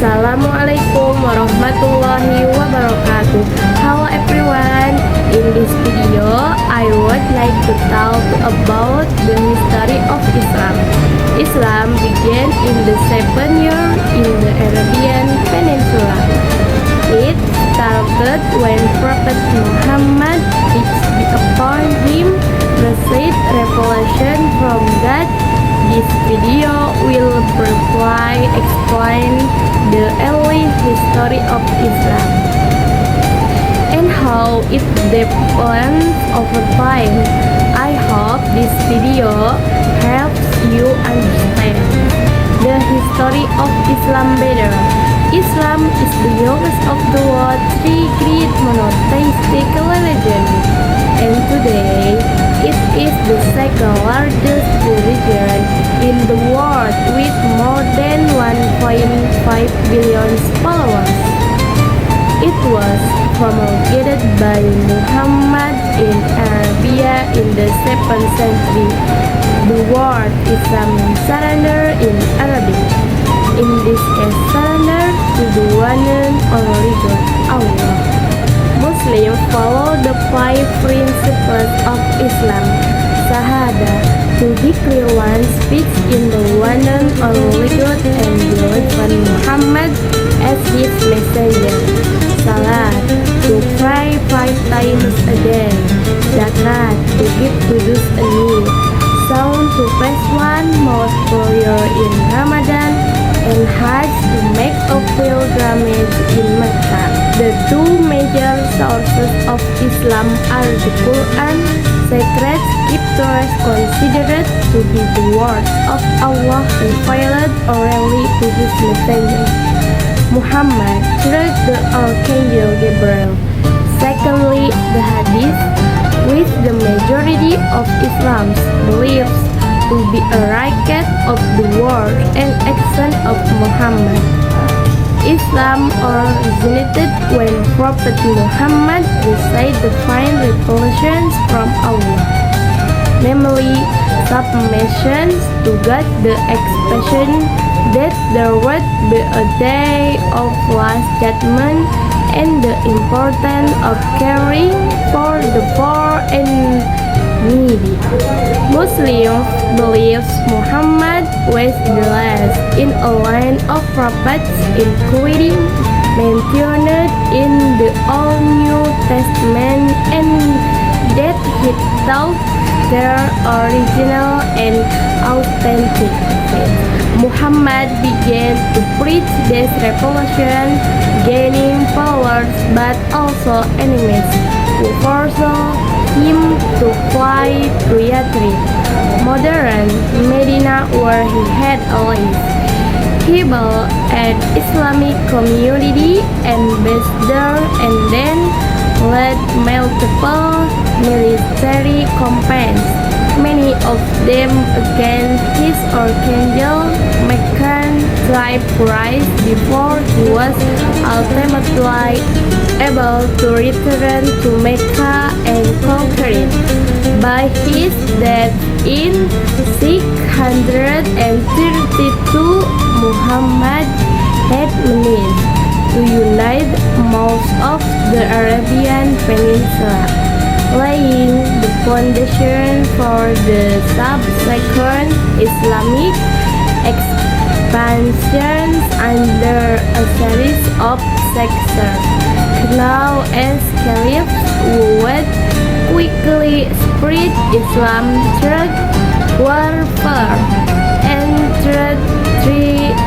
Assalamualaikum warahmatullahi wabarakatuh. Hello everyone. In this video, I would like to talk about the history of Islam. Islam began in the 7th year in the Arabian Peninsula. It started when Prophet Muhammad, peace be upon him, received revelation from God. This video will briefly explain the early history of Islam and how it developed over time. I hope this video helps you understand the history of Islam better. Islam is the youngest of the world's three great monotheistic religions, and today it is the second largest religion in the world with more than 1.5 billion followers. It was promulgated by Muhammad in Arabia in the 7th century. The word Islam surrender in Arabic. In this case, surrender to the one and only God, Allah. Muslims follow the 5 principles of Islam. Shahada, to declare one speaks in the one and only God and believe on Muhammad as his messenger. Salat, to pray 5 times a day. Zakat, to give to those in need. Saum, to fast one month prayer in Ramadan. And Hajj, to make a pilgrimage in Mecca. The two major sources of Islam are the Quran, sacred scriptures considered to be the word of Allah revealed orally to his messenger, Muhammad, through the Archangel Gabriel. Secondly, the Hadith, which the majority of Islam's believes to be a record of the words and action of Muhammad. Islam originated when Prophet Muhammad received divine revelations from Allah, namely submission to God, the expression that there would be a day of last judgment, and the importance of caring for the poor and needy. Muslims believes Muhammad was the last in a line of prophets, including mentioned in the Old New Testament, and that he taught their original and authentic faith. Muhammad began to preach this revelation, gaining followers but also enemies who pursued him to fly to Yathrib, modern Medina, where he had lived. He built an Islamic community ambassador and then led multiple military campaigns, many of them against his Archangel Meccan tribe Quraysh, before he was ultimately able to return to Mecca and conquer it. By his death in 632, Muhammad had managed to unite most of the Arabian Peninsula, laying the foundation for the subsequent Islamic expansions under a series of successors, known as caliphs, who would quickly spread Islam through warfare and through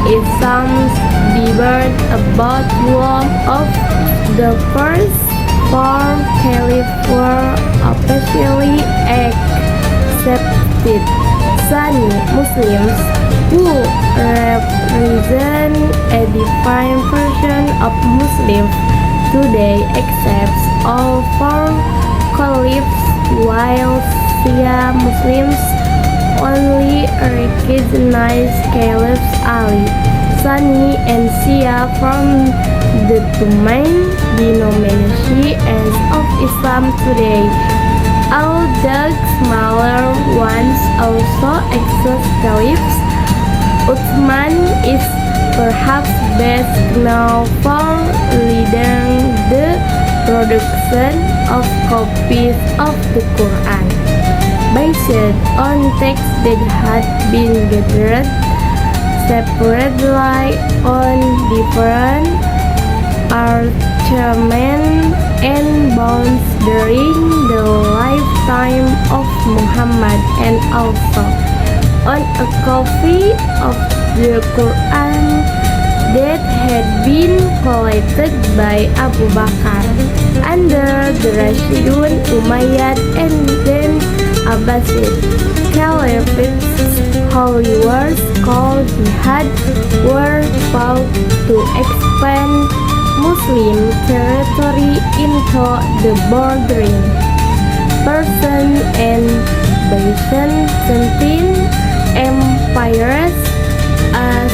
Islam's debate about one of the first 4 caliphs were officially accepted. Sunni Muslims, who represent a defined version of Muslims today, accepts all 4 caliphs, while Shia Muslims only recognize Caliph Ali. Sunni and Shia form the two main denominations of Islam today. Although smaller ones also exist caliphs, Uthman is perhaps best known for leading the production of copies of the Quran, based on texts that had been gathered separately on different parchments and bones during the lifetime of Muhammad, and also on a copy of the Quran that had been collected by Abu Bakr under the Rashidun, Umayyad, and then Abbasid Caliphates. Holy wars called jihad were fought to expand Muslim territory into the bordering Persian and Byzantine empires, as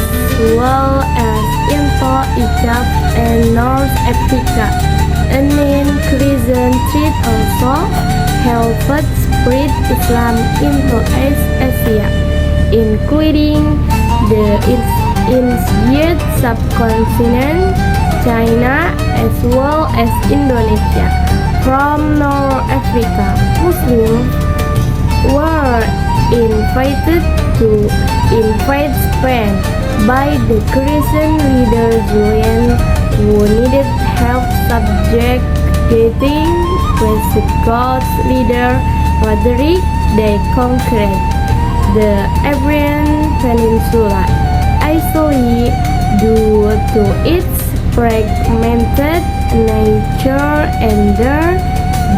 well as into Egypt and North Africa. An increasing threat also helped spread Islam into East Asia, including the ancient subcontinent, China, as well as Indonesia. From North Africa, Muslims were invited to invade Spain by the Christian leader Julian, who needed help subjugating Visigoth leader Roderick. They conquered the Iberian Peninsula, isolated due to its fragmented nature and their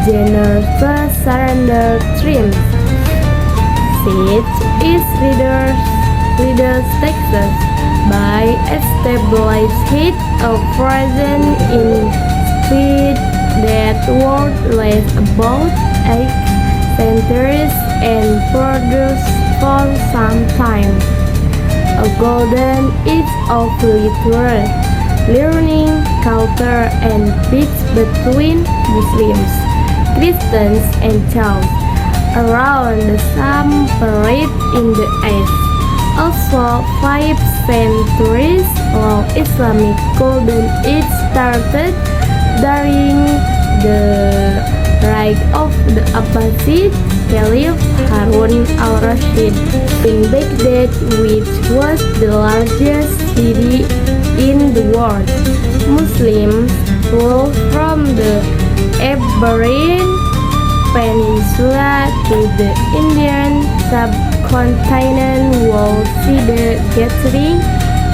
generous surrender triumphs. Such is leaders Texas by establishing a presence in speed that would last about 8 centuries and produce for some time a golden age of literature, learning, culture, and peace between Muslims, Christians, and Jews around the same period in the East. Also, 5 centuries long Islamic golden age started during the reign of the Abbasid Caliph Harun al-Rashid in Baghdad, which was the largest city in the world. Muslims ruled from the Iberian Peninsula to the Indian subcontinent will see the gathering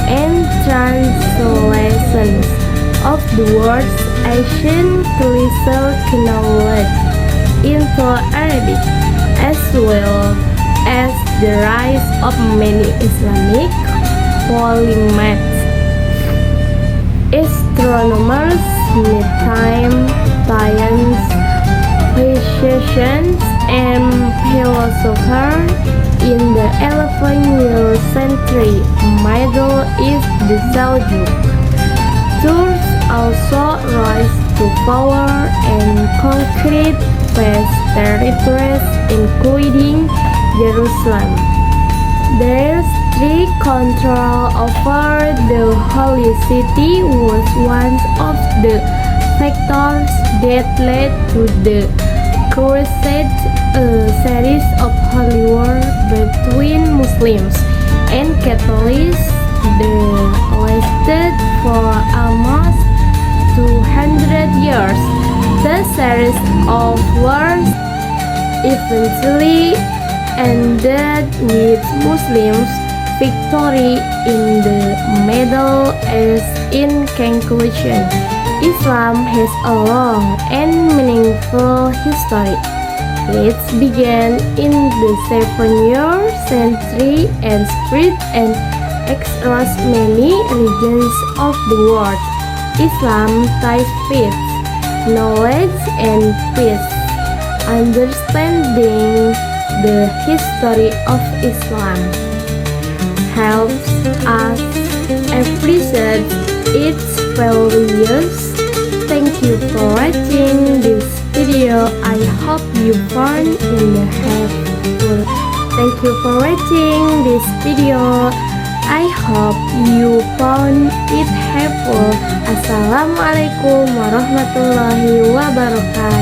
and translations of the world's ancient classical knowledge into Arabic, as well as the rise of many Islamic polymaths, astronomers, mathematicians, physicians, and philosophers in the 11th century. Middle East, the Seljuk Turks also rise to power and conquered vast territories, including Jerusalem. Their strict control over the Holy City was one of the factors that led to the Crusades, a series of holy wars between Muslims and Catholics that lasted for almost 200 years. The series of wars eventually ended with Muslims' victory in the Middle East. In conclusion, Islam has a long and meaningful history. It began in the 7th century and spread and across many regions of the world. Islam ties faith, knowledge, and peace. Understanding the history of Islam helps us appreciate its values. Thank you for watching this video. I hope you found it helpful. Thank you for watching this video. I hope you found it helpful. Assalamualaikum warahmatullahi wabarakatuh.